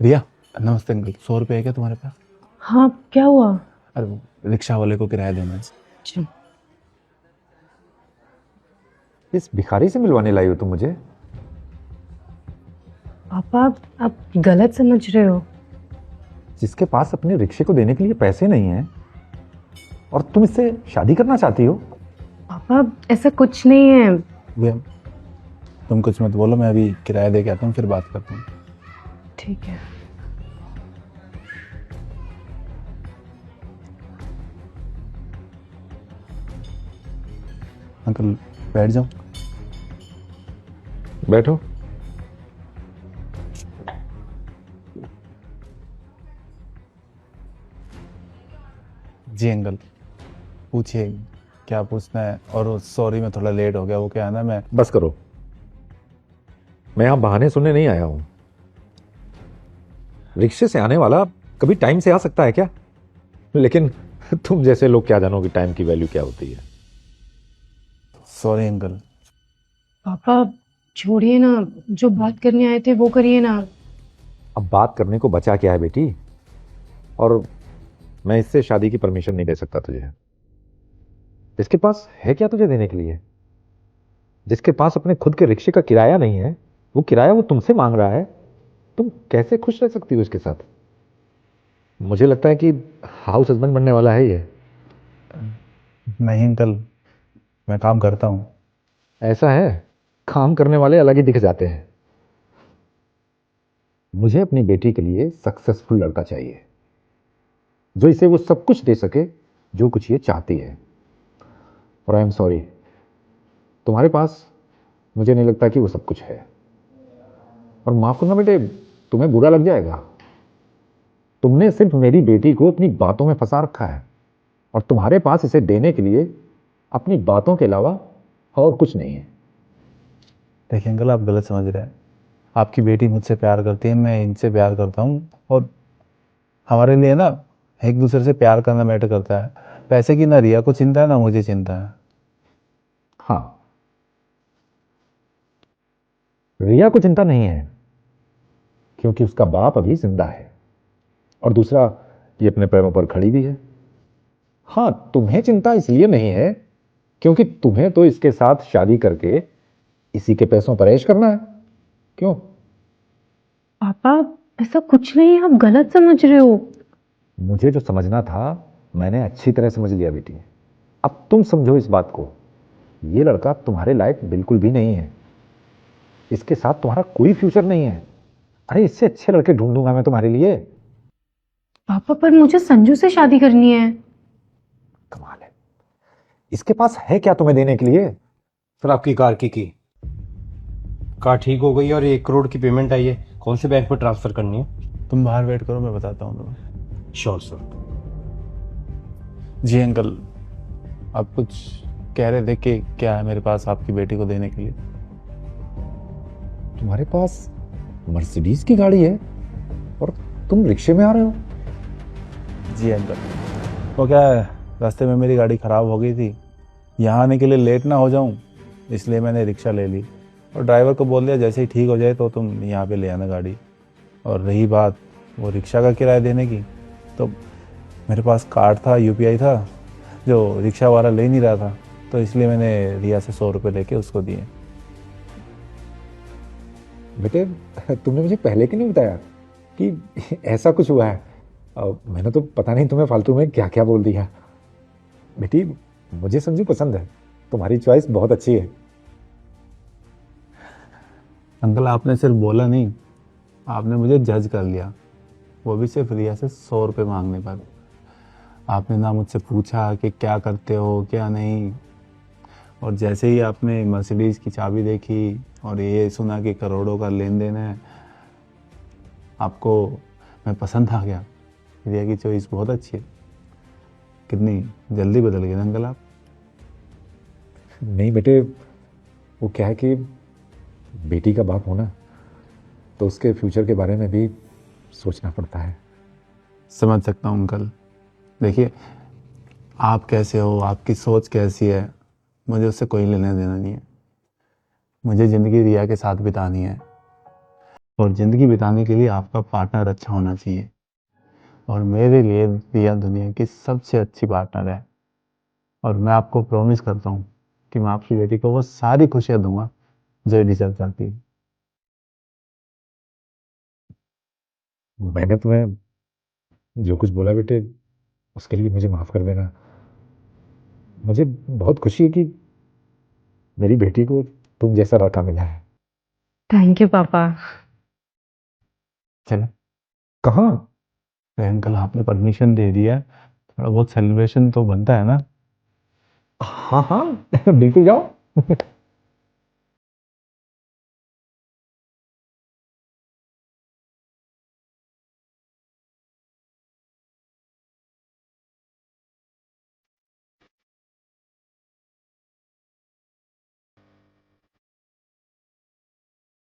रिया, नमस्ते अंकल। 100 रुपये है क्या तुम्हारे पास? हाँ, क्या हुआ? अरे रिक्शा वाले को किराया देना है। अच्छा। इस भिखारी से मिलवाने लाई हो तुम मुझे? पापा, आप गलत समझ रहे हो। जिसके पास अपने रिक्शे को देने के लिए पैसे नहीं हैं और तुम इससे शादी करना चाहती हो? पापा, ऐसा कुछ नहीं है। भैया तुम कुछ मत बोलो, मैं अभी किराया दे के आता हूँ, फिर बात करता हूँ। ठीक है। अंकल बैठ जाओ। बैठो। जी अंकल, पूछिए क्या पूछना है। और सॉरी मैं थोड़ा लेट हो गया, वो क्या है ना, मैं बस करो, मैं यहां बहाने सुनने नहीं आया हूं। रिक्शे से आने वाला कभी टाइम से आ सकता है क्या? लेकिन तुम जैसे लोग क्या जानो कि टाइम की वैल्यू क्या होती है। Sorry uncle. पापा, छोड़िए ना, जो बात करने आए थे वो करिए ना। अब बात करने को बचा क्या है बेटी? और मैं इससे शादी की परमिशन नहीं दे सकता तुझे। इसके पास है क्या तुझे देने के लिए? जिसके पास अपने खुद के रिक्शे का किराया नहीं है, वो किराया वो तुमसे मांग रहा है। तुम कैसे खुश रह सकती हो इसके साथ? मुझे लगता है कि हाउस हस्बैंड बनने वाला है ये। नहीं अंकल, मैं काम करता हूँ। ऐसा है, काम करने वाले अलग ही दिख जाते हैं। मुझे अपनी बेटी के लिए सक्सेसफुल लड़का चाहिए, जो इसे वो सब कुछ दे सके जो कुछ ये चाहती है। और आई एम सॉरी, तुम्हारे पास मुझे नहीं लगता कि वो सब कुछ है। और माफ करना बेटे, तुम्हें बुरा लग जाएगा। तुमने सिर्फ मेरी बेटी को अपनी बातों में फंसा रखा है और तुम्हारे पास इसे देने के लिए अपनी बातों के अलावा और कुछ नहीं है। देखिए अंकल, आप गलत समझ रहे हैं। आपकी बेटी मुझसे प्यार करती है, मैं इनसे प्यार करता हूँ। और हमारे लिए ना एक दूसरे से प्यार करना मैटर करता है। पैसे की ना रिया को चिंता है ना मुझे चिंता है। हाँ, रिया को चिंता नहीं है क्योंकि उसका बाप अभी जिंदा है और दूसरा, ये अपने पैरों पर खड़ी भी है। हाँ, तुम्हें चिंता इसलिए नहीं है क्योंकि तुम्हें तो इसके साथ शादी करके इसी के पैसों पर ऐश करना है। क्यों? पापा, ऐसा कुछ नहीं है, आप गलत समझ रहे हो। मुझे जो समझना था मैंने अच्छी तरह समझ लिया बेटी। अब तुम समझो इस बात को, ये लड़का तुम्हारे लायक बिल्कुल भी नहीं है। इसके साथ तुम्हारा कोई फ्यूचर नहीं है। अरे इससे अच्छे लड़के ढूंढूंगा मैं तुम्हारे लिए। पापा, पर मुझे संजू से शादी करनी है। कमाल है, इसके पास है क्या तुम्हें देने के लिए? सर आपकी कार की कार ठीक हो गई है और 1 करोड़ की पेमेंट आई है। कौन से बैंक पर ट्रांसफर करनी है? तुम बाहर वेट करो, मैं बताता हूँ तुम्हें। Sure sir. जी अंकल, आप कुछ कह रहे थे कि क्या है मेरे पास आपकी बेटी को देने के लिए? तुम्हारे पास मर्सिडीज की गाड़ी है और तुम रिक्शे में आ रहे हो? जी अंकल, वो क्या है, रास्ते में मेरी गाड़ी ख़राब हो गई थी। यहाँ आने के लिए लेट ना हो जाऊँ इसलिए मैंने रिक्शा ले ली और ड्राइवर को बोल दिया जैसे ही ठीक हो जाए तो तुम यहाँ पे ले आना गाड़ी। और रही बात वो रिक्शा का किराया देने की, तो मेरे पास कार्ड था, यूपीआई था, जो रिक्शा वाला ले नहीं रहा था, तो इसलिए मैंने रिया से 100 रुपये लेके उसको दिए। बेटे, तुमने मुझे पहले क्यों नहीं बताया कि ऐसा कुछ हुआ है? मैंने तो पता नहीं तुम्हें फालतू में क्या क्या बोल दिया। बेटी, मुझे संजू पसंद है, तुम्हारी चॉइस बहुत अच्छी है। अंकल आपने सिर्फ बोला नहीं, आपने मुझे जज कर लिया, वो भी सिर्फ रिया से 100 रुपये मांगने पर। आपने ना मुझसे पूछा कि क्या करते हो क्या नहीं, और जैसे ही आपने मर्सिडीज़ की चाबी देखी और ये सुना कि करोड़ों का लेन देन है, आपको मैं पसंद आ गया। रिया की चॉइस बहुत अच्छी है। कितनी जल्दी बदल गए ना अंकल आप। नहीं बेटे, वो क्या है कि बेटी का बाप होना तो उसके फ्यूचर के बारे में भी सोचना पड़ता है। समझ सकता हूँ अंकल। देखिए, आप कैसे हो, आपकी सोच कैसी है, मुझे उससे कोई लेना देना नहीं है। मुझे ज़िंदगी रिया के साथ बितानी है। और ज़िंदगी बिताने के लिए आपका पार्टनर अच्छा होना चाहिए। और मेरे लिए रिया दुनिया की सबसे अच्छी पार्टनर है। और मैं आपको प्रॉमिस करता हूँ कि मैं आपकी बेटी को वो सारी खुशियाँ दूंगा जो ये डिजर्व करती है। मैंने तुम्हें जो कुछ बोला बेटे, उसके लिए मुझे माफ़ कर देना। मुझे बहुत खुशी है कि मेरी बेटी को तुम जैसा लड़का मिला है। थैंक यू पापा। चले कहाँ? अंकल, आपने परमिशन दे दिया है, थोड़ा बहुत सेलिब्रेशन तो बनता है ना। हाँ हाँ बिल्कुल जाओ।